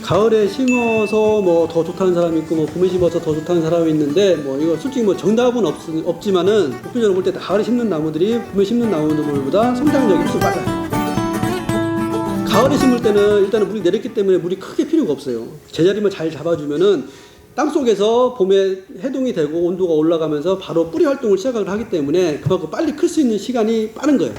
가을에 심어서 뭐 더 좋다는 사람이 있고 뭐 봄에 심어서 더 좋다는 사람이 있는데 뭐 이거 솔직히 뭐 정답은 없지만은 보편적으로 볼 때 가을에 심는 나무들이 봄에 심는 나무들보다 성장력이 훨씬 빨라요. 가을에 심을 때는 일단은 물이 내렸기 때문에 물이 크게 필요가 없어요. 제자리만 잘 잡아주면은 땅속에서 봄에 해동이 되고 온도가 올라가면서 바로 뿌리 활동을 시작을 하기 때문에 그만큼 빨리 클 수 있는 시간이 빠른 거예요.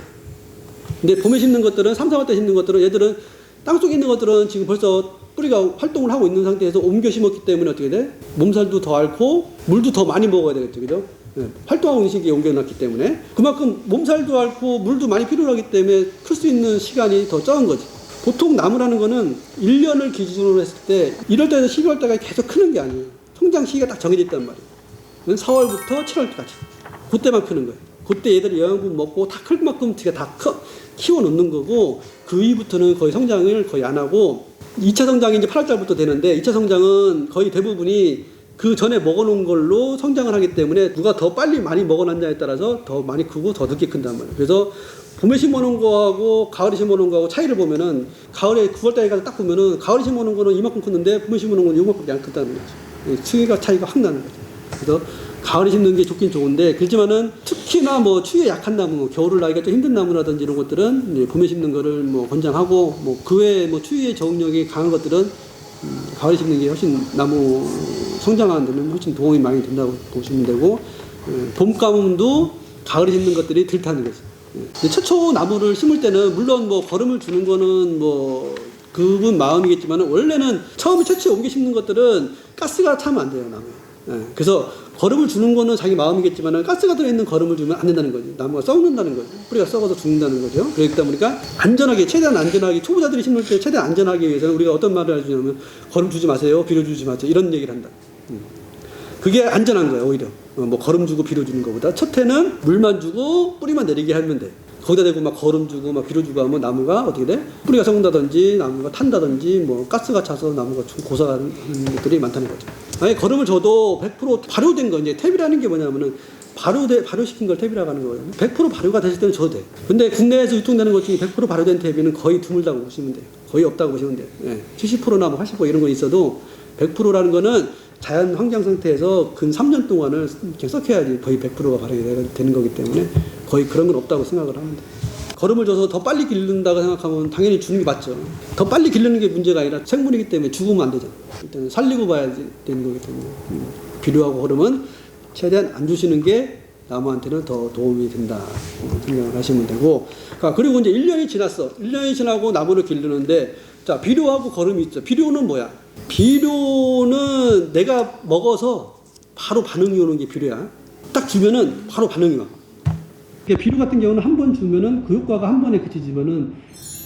근데 봄에 심는 것들은 3, 4월 때 심는 것들은 얘들은 땅속에 있는 것들은 지금 벌써 뿌리가 활동을 하고 있는 상태에서 옮겨 심었기 때문에 어떻게 돼? 몸살도 더 앓고 물도 더 많이 먹어야 되겠죠. 그죠? 네. 활동하고 있는 시기에 옮겨놨기 때문에 그만큼 몸살도 앓고 물도 많이 필요하기 때문에 클 수 있는 시간이 더 적은 거지. 보통 나무라는 거는 1년을 기준으로 했을 때 1월달에서 12월달까지 계속 크는 게 아니에요. 성장 시기가 딱 정해져 있단 말이에요. 4월부터 7월까지. 그때만 크는 거예요. 그때 얘들이 영양분 먹고 다 클 만큼 다 키워 놓는 거고 그 이후부터는 거의 성장을 거의 안 하고 2차 성장이 이제 8월달부터 되는데 2차 성장은 거의 대부분이 그 전에 먹어놓은 걸로 성장을 하기 때문에 누가 더 빨리 많이 먹어놨냐에 따라서 더 많이 크고 더 늦게 큰단 말이에요. 그래서 봄에 심어놓은 거하고 가을에 심어놓은 거하고 차이를 보면은 가을에 9월달에 가서 딱 보면은 가을에 심어놓은 거는 이만큼 컸는데 봄에 심어놓은 거는 이만큼밖에 안 컸다는 거죠. 차이가 확 나는 거죠. 그래서 가을에 심는 게 좋긴 좋은데 그렇지만은 특히나 뭐 추위에 약한 나무, 겨울을 나기가 좀 힘든 나무라든지 이런 것들은 이제 봄에 심는 거를 뭐 권장하고 뭐 그 외에 뭐 추위에 적응력이 강한 것들은 가을에 심는 게 훨씬 나무 성장하는 데는 훨씬 도움이 많이 된다고 보시면 되고 봄 가뭄도 가을에 심는 것들이 덜 타는 거죠. 최초 나무를 심을 때는 물론 뭐 거름을 주는 거는 뭐 그분 마음이겠지만 원래는 처음에 최초에 옮겨 심는 것들은 가스가 차면 안 돼요 나무에. 그래서 거름을 주는 거는 자기 마음이겠지만 가스가 들어있는 거름을 주면 안 된다는 거죠. 나무가 썩는다는 거죠. 뿌리가 썩어서 죽는다는 거죠. 그렇다 보니까 안전하게 최대한 안전하게 초보자들이 심을 때 최대한 안전하기 위해서는 우리가 어떤 말을 해주냐면 거름 주지 마세요. 비료 주지 마세요. 이런 얘기를 한다. 그게 안전한 거예요 오히려. 뭐 거름 주고 비료 주는 것보다 첫 해는 물만 주고 뿌리만 내리게 하면 돼. 거기다 대고 막 거름 주고 막 비료 주고 하면 나무가 어떻게 돼? 뿌리가 썩는다든지 나무가 탄다든지 뭐 가스가 차서 나무가 좀 고사하는 것들이 많다는 거죠. 아니 거름을 줘도 100% 발효된 거 이제 탭이라는 게 뭐냐면은 발효시킨 걸 탭이라고 하는 거예요. 100% 발효가 됐을 때는 줘도 돼. 근데 국내에서 유통되는 것 중에 100% 발효된 탭이는 거의 드물다고 보시면 돼요. 거의 없다고 보시면 돼요. 70%나 뭐 80% 이런 거 있어도 100%라는 거는 자연 환경 상태에서 근 3년 동안을 이렇게 썩혀야지 거의 100%가 발효가 되는 거기 때문에 거의 그런 건 없다고 생각을 하는데 거름을 줘서 더 빨리 기른다고 생각하면 당연히 주는 게 맞죠. 더 빨리 기르는 게 문제가 아니라 생물이기 때문에 죽으면 안 되잖아. 일단 살리고 봐야 되는 거기 때문에 비료하고 거름은 최대한 안 주시는 게 나무한테는 더 도움이 된다 생각을 하시면 되고 그리고 이제 1년이 지났어. 1년이 지나고 나무를 기르는데 자 비료하고 거름이 있죠. 비료는 뭐야? 비료는 내가 먹어서 바로 반응이 오는 게 비료야. 딱 주면은 바로 반응이 와. 비료 같은 경우는 한 번 주면은 그 효과가 한 번에 그치지만은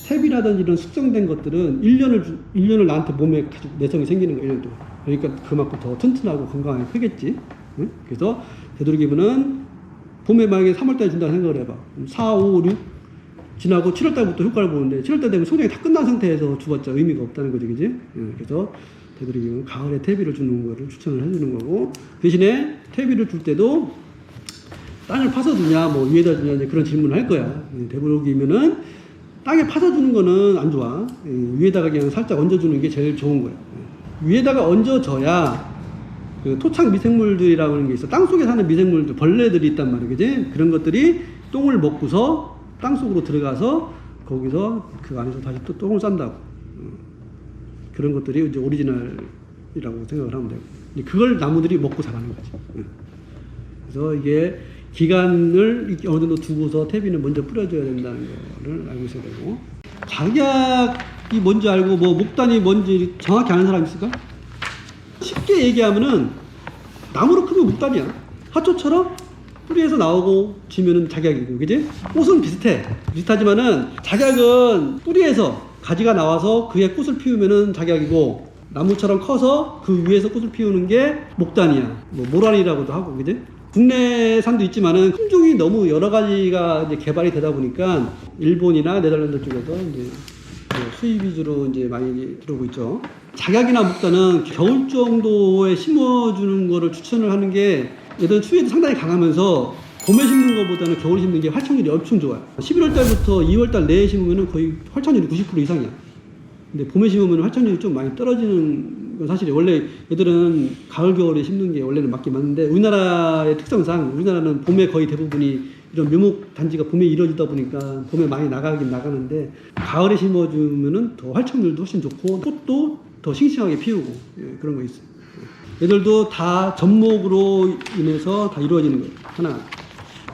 탭이라든지 이런 숙성된 것들은 1년을 나한테 몸에 계속 내성이 생기는 거예요. 1년 동안. 그러니까 그만큼 더 튼튼하고 건강하게 크겠지. 응? 그래서 되도록이면은 봄에 만약에 3월달에 준다고 생각을 해봐. 4, 5, 6 지나고 7월달부터 효과를 보는데 7월달 되면 성장이 다 끝난 상태에서 주봤자 의미가 없다는 거지, 그지? 그래서 되도록이면 가을에 퇴비를 주는 거를 추천을 해주는 거고 대신에 퇴비를 줄 때도 땅을 파서 주냐, 뭐 위에다 주냐 이제 그런 질문을 할 거야. 되도록이면은 땅에 파서 주는 거는 안 좋아. 위에다가 그냥 살짝 얹어주는 게 제일 좋은 거야. 위에다가 얹어줘야 그 토착 미생물들이라고 하는 게 있어. 땅 속에 사는 미생물들, 벌레들이 있단 말이야, 그지? 그런 것들이 똥을 먹고서 땅 속으로 들어가서 거기서 그 안에서 다시 또 똥을 싼다고. 그런 것들이 이제 오리지널이라고 생각을 하면 되고. 그걸 나무들이 먹고 자라는 거지. 그래서 이게 기간을 어느 정도 두고서 퇴비는 먼저 뿌려줘야 된다는 거를 알고 있어야 되고. 작약이 뭔지 알고 뭐 목단이 뭔지 정확히 아는 사람 있을까? 쉽게 얘기하면은 나무로 크면 목단이야. 화초처럼 뿌리에서 나오고 지면은 작약이고, 그지? 꽃은 비슷하지만은 작약은 뿌리에서 가지가 나와서 그에 꽃을 피우면은 작약이고 나무처럼 커서 그 위에서 꽃을 피우는 게 목단이야. 뭐 모란이라고도 하고, 그지? 국내산도 있지만은 품종이 너무 여러 가지가 이제 개발이 되다 보니까 일본이나 네덜란드 쪽에서 이제 수입 위주로 이제 많이 들어오고 있죠. 작약이나 목단은 겨울 정도에 심어주는 거를 추천을 하는 게 얘들 추위에도 상당히 강하면서 봄에 심는 것보다는 겨울에 심는 게 활착률이 엄청 좋아요. 11월 달부터 2월 달 내에 심으면 거의 활착률이 90% 이상이야. 근데 봄에 심으면 활착률이 좀 많이 떨어지는 건 사실이에요. 원래 얘들은 가을 겨울에 심는 게 원래는 맞긴 맞는데 우리나라의 특성상 우리나라는 봄에 거의 대부분이 이런 묘목 단지가 봄에 이루어지다 보니까 봄에 많이 나가긴 나가는데 가을에 심어주면은 더 활착률도 훨씬 좋고 꽃도 더 싱싱하게 피우고 예, 그런 거 있어요. 얘들도 다 접목으로 인해서 다 이루어지는 거예요. 하나.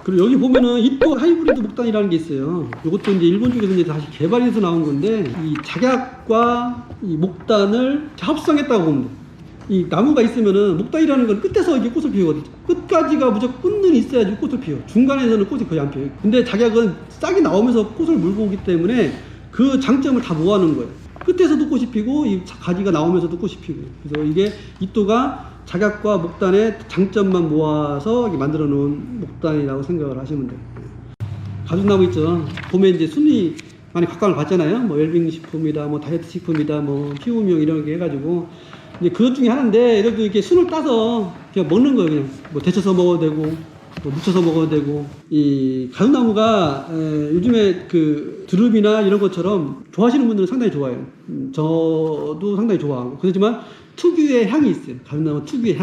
그리고 여기 보면은 이또 하이브리드 목단이라는 게 있어요. 이것도 이제 일본 쪽에서 이제 다시 개발해서 나온 건데 이 작약과 이 목단을 합성했다고 보면 돼요. 이 나무가 있으면은 목단이라는 건 끝에서 이게 꽃을 피우거든요. 끝까지가 무조건 끝는 있어야지 꽃을 피워. 중간에서는 꽃이 거의 안 피워요. 근데 작약은 싹이 나오면서 꽃을 물고 오기 때문에 그 장점을 다 모아놓은 거예요. 끝에서도 꽃이 피고 이 가지가 나오면서도 꽃이 피고. 그래서 이게 이또가 작약과 목단의 장점만 모아서 만들어 놓은 목단이라고 생각을 하시면 돼요. 가죽나무 있죠. 봄에 이제 순위 많이 각광을 받잖아요. 뭐 웰빙 식품이다, 뭐 다이어트 식품이다, 뭐 피부미용 이런 게 해가지고 이제 그것 중에 하나인데 얘들도 이렇게 순을 따서 그냥 먹는 거예요. 그냥 뭐 데쳐서 먹어도 되고, 뭐 무쳐서 먹어도 되고. 이 가죽나무가 요즘에 그 두릅이나 이런 것처럼 좋아하시는 분들은 상당히 좋아해요. 저도 상당히 좋아하고. 그렇지만 특유의 향이 있어요. 가죽나무 특유의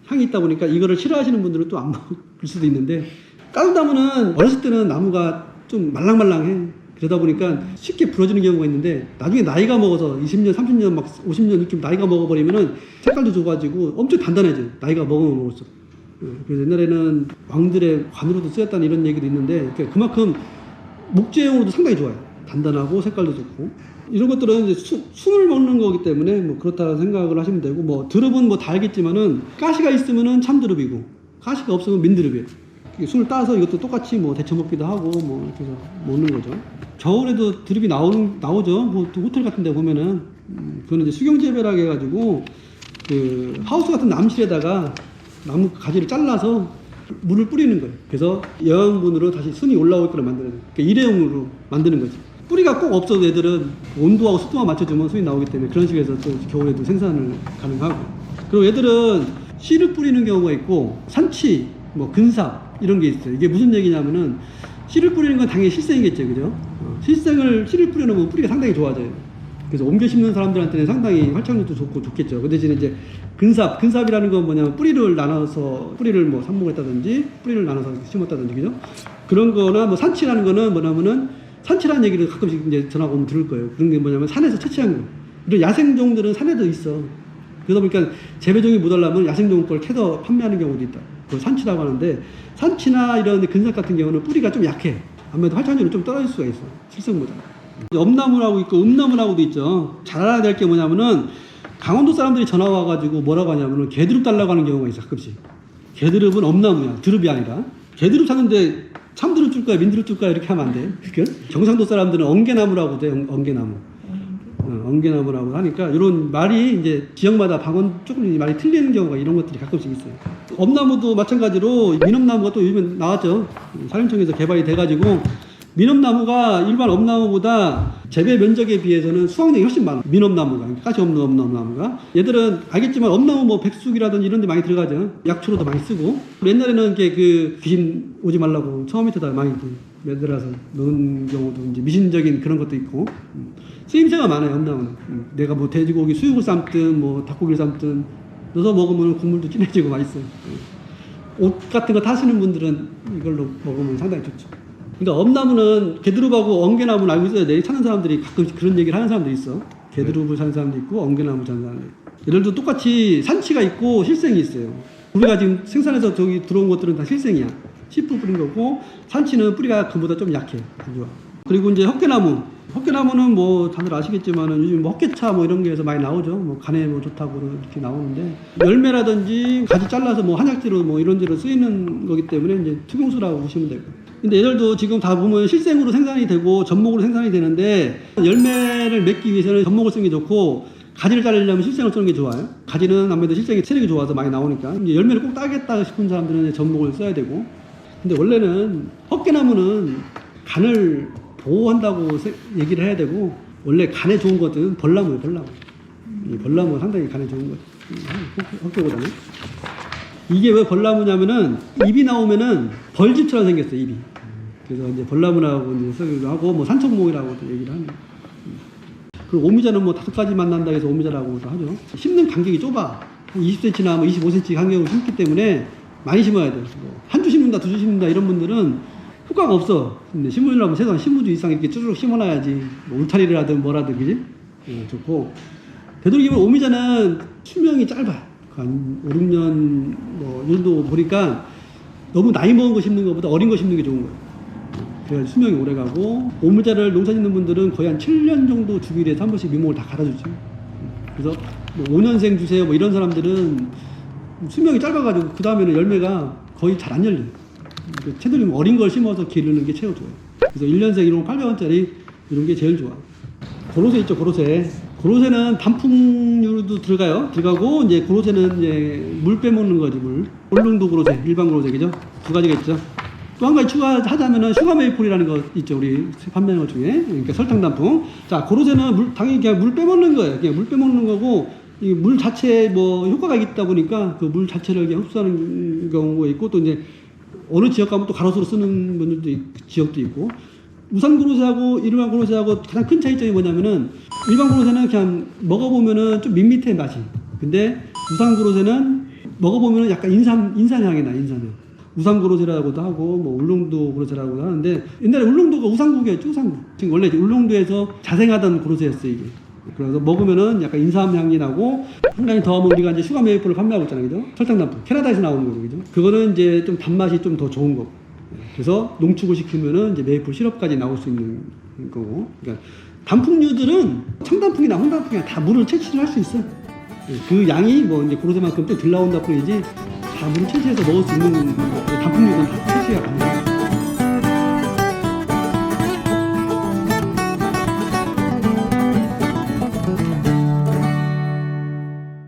향이 있다 보니까 이거를 싫어하시는 분들은 또 안 먹을 수도 있는데 가죽나무는 어렸을 때는 나무가 좀 말랑말랑해. 그러다 보니까 쉽게 부러지는 경우가 있는데 나중에 나이가 먹어서 20년, 30년, 막 50년 이렇게 나이가 먹어버리면은 색깔도 좋아지고 엄청 단단해져요. 나이가 먹으면 먹을수록. 그래서 옛날에는 왕들의 관으로도 쓰였다는 이런 얘기도 있는데 그만큼 목재용으로도 상당히 좋아요. 단단하고 색깔도 좋고. 이런 것들은 이제 순을 먹는 거기 때문에 뭐 그렇다는 생각을 하시면 되고, 뭐 드릅은 뭐 다 알겠지만은 가시가 있으면은 참드릅이고 가시가 없으면 민드릅이에요. 순을 따서 이것도 똑같이 뭐 데쳐 먹기도 하고 뭐 이렇게 해서 먹는 거죠. 겨울에도 드릅이 나오죠. 뭐 호텔 같은 데 보면은 그거는 이제 수경 재배라고 해가지고 그 하우스 같은 남실에다가 나무 가지를 잘라서 물을 뿌리는 거예요. 그래서 영양분으로 다시 순이 올라올 거를 만드는 거예요. 그러니까 일회용으로 만드는 거지. 뿌리가 꼭 없어도 애들은 온도하고 습도만 맞춰주면 순이 나오기 때문에 그런 식으로 해서 또 겨울에도 생산을 가능하고. 그리고 애들은 씨를 뿌리는 경우가 있고 산치, 뭐 근삽 이런 게 있어요. 이게 무슨 얘기냐면은 씨를 뿌리는 건 당연히 실생이겠죠, 그죠? 씨를 뿌려놓으면 뿌리가 상당히 좋아져요. 그래서 옮겨 심는 사람들한테는 상당히 활착률도 좋고 좋겠죠. 그 대신에 이제 근삽이라는 건 뭐냐면 뿌리를 뭐 삽목했다든지 뿌리를 나눠서 심었다든지, 그죠? 그런 거나 뭐 산치라는 거는 뭐냐면은 산치라는 얘기를 가끔씩 이제 전화가 오면 들을 거예요. 그런 게 뭐냐면 산에서 채취한 거. 그리고 야생종들은 산에도 있어. 그러다 보니까 재배종이 모자라면 야생종 걸 캐서 판매하는 경우도 있다. 그걸 산치라고 하는데 산치나 이런 근삽 같은 경우는 뿌리가 좀 약해. 아무래도 활착률이 좀 떨어질 수가 있어. 실성보다. 엄나무라고 있고 음나무라고도 있죠. 잘 알아야 될 게 뭐냐면은 강원도 사람들이 전화 와가지고 뭐라고 하냐면은 개드릅 달라고 하는 경우가 있어. 가끔씩. 개드릅은 엄나무야. 드릅이 아니라. 개드릅 사는데 참드릅 줄 거야, 민드릅 줄 거야 이렇게 하면 안 돼. 경상도 사람들은 엉개나무라고 돼. 엉개나무. 엉개나무라고 하니까 이런 말이 이제 지역마다 방언 조금 말이 틀리는 경우가 이런 것들이 가끔씩 있어요. 엄나무도 마찬가지로 민엄나무가 또 요즘에 나왔죠. 산림청에서 개발이 돼가지고 민엄나무가 일반 엄나무보다 재배 면적에 비해서는 수확량이 훨씬 많아. 민엄나무가, 가시 없는 엄나무가. 얘들은 알겠지만 엄나무 뭐 백숙이라든지 이런 데 많이 들어가죠. 약초로도 많이 쓰고. 옛날에는 이렇게 그 귀신 오지 말라고 처음부터 많이 매달아서 넣은 경우도 이제 미신적인 그런 것도 있고. 쓰임새가 많아요, 엄나무는. 내가 뭐 돼지고기 수육을 삶든 뭐 닭고기를 삶든 넣어서 먹으면 국물도 진해지고 맛있어요. 옷 같은 거 타시는 분들은 이걸로 먹으면 상당히 좋죠. 그러니까 엄나무는 개드릅하고 엉개나무는 알고 있어야 돼. 찾는 사람들이 가끔씩 그런 얘기를 하는 사람도 있어. 개드릅을 사는 사람도 있고 엉개나무 사는 사람도 있고. 얘들도 똑같이 산치가 있고 실생이 있어요. 우리가 지금 생산해서 저기 들어온 것들은 다 실생이야. 씨뿌 뿌린 거고 산치는 뿌리가 그보다 좀 약해. 그리고 이제 헛개나무는 뭐 다들 아시겠지만은 요즘 뭐 헛개차 뭐 이런 게에서 많이 나오죠. 뭐 간에 뭐 좋다고 이렇게 나오는데 열매라든지 가지 잘라서 뭐 한약재로 뭐 이런 데로 쓰이는 거기 때문에 이제 투경수라고 보시면 되고. 근데 얘들도 지금 다 보면 실생으로 생산이 되고 접목으로 생산이 되는데 열매를 맺기 위해서는 접목을 쓰는 게 좋고 가지를 자르려면 실생을 쓰는 게 좋아요. 가지는 아무래도 실생이 체력이 좋아서 많이 나오니까 이제 열매를 꼭 따겠다 싶은 사람들은 접목을 써야 되고. 근데 원래는 헛개나무는 간을 보호한다고 얘기를 해야 되고 원래 간에 좋은 것들은 벌나무예요. 벌나무가 상당히 간에 좋은 거죠. 헛개보다는. 이게 왜 벌나무냐면은 잎이 나오면은 벌집처럼 생겼어요. 잎이. 그래서 이제 벌나무라고 이제 쓰기도 하고 뭐 산청목이라고도 얘기를 합니다. 그리고 오미자는 뭐 5가지 만난다 해서 오미자라고 하죠. 심는 간격이 좁아. 20cm나 뭐 25cm 간격으로 심기 때문에 많이 심어야 돼. 한 주 심는다, 2주 심는다 이런 분들은 효과가 없어. 근데 심으려면 최소한 15주 이상 이렇게 쭈르륵 심어놔야지. 뭐 울타리를 하든 뭐라든, 그지? 좋고. 되도록이면 오미자는 수명이 짧아. 한 5, 6년 뭐 이 정도 보니까 너무 나이 먹은 거 심는 것보다 어린 거 심는 게 좋은 거야. 그래야 수명이 오래 가고, 오미자를 농사 짓는 분들은 거의 한 7년 정도 주기로 해서 한 번씩 미목을 다 갈아주지. 그래서 뭐 5년생 주세요 뭐 이런 사람들은 수명이 짧아가지고 그 다음에는 열매가 거의 잘 안 열려요. 채들이면 어린 걸 심어서 기르는 게 최고 좋아요. 그래서 1년생 이런 거 800원짜리 이런 게 제일 좋아. 고로쇠 있죠, 고로쇠. 고로쇠는 단풍류도 들어가고, 이제 고로쇠는 이제 물 빼먹는 거지, 물. 울릉도 고로쇠, 일반 고로쇠, 그죠? 두 가지가 있죠. 또 한 가지 추가하자면은 슈가 메이플이라는 거 있죠, 우리 판매하는 것 중에. 그러니까 설탕 단풍. 자, 고로쇠는 당연히 그냥 물 빼먹는 거예요. 그냥 물 빼먹는 거고, 이 물 자체에 뭐 효과가 있다 보니까 그 물 자체를 그냥 흡수하는 경우가 있고, 또 이제 어느 지역 가면 또 가로수로 쓰는 분들도 지역도 있고. 우산 고로쇠하고 일반 고로쇠하고 가장 큰 차이점이 뭐냐면은, 일반 고로쇠는 그냥 먹어보면은 좀 밋밋해 맛이. 근데 우산 고로쇠는 먹어보면은 약간 인삼향이 나, 인삼향. 우산 고로쇠라고도 하고 뭐 울릉도 고로쇠라고도 하는데, 옛날에 울릉도가 우산국이었죠, 우산국. 지금 원래 울릉도에서 자생하던 고로쇠였어요, 이게. 그래서 먹으면은 약간 인삼향이 나고, 한 가지 더 하면 우리가 이제 슈가 메이플을 판매하고 있잖아요, 그죠? 설탕 단풍. 캐나다에서 나오는 거죠, 그죠? 그거는 이제 좀 단맛이 좀 더 좋은 거고. 그래서 농축을 시키면은 이제 메이플 시럽까지 나올 수 있는 거고. 그러니까 단풍류들은 청단풍이나 홍단풍이나 다 물을 채취를 할 수 있어. 그 양이 뭐 이제 고로쇠만큼 또 덜 나온다 뿐이지, 다 물을 채취해서 먹을 수 있는 단풍류는 다 채취가 가능해요.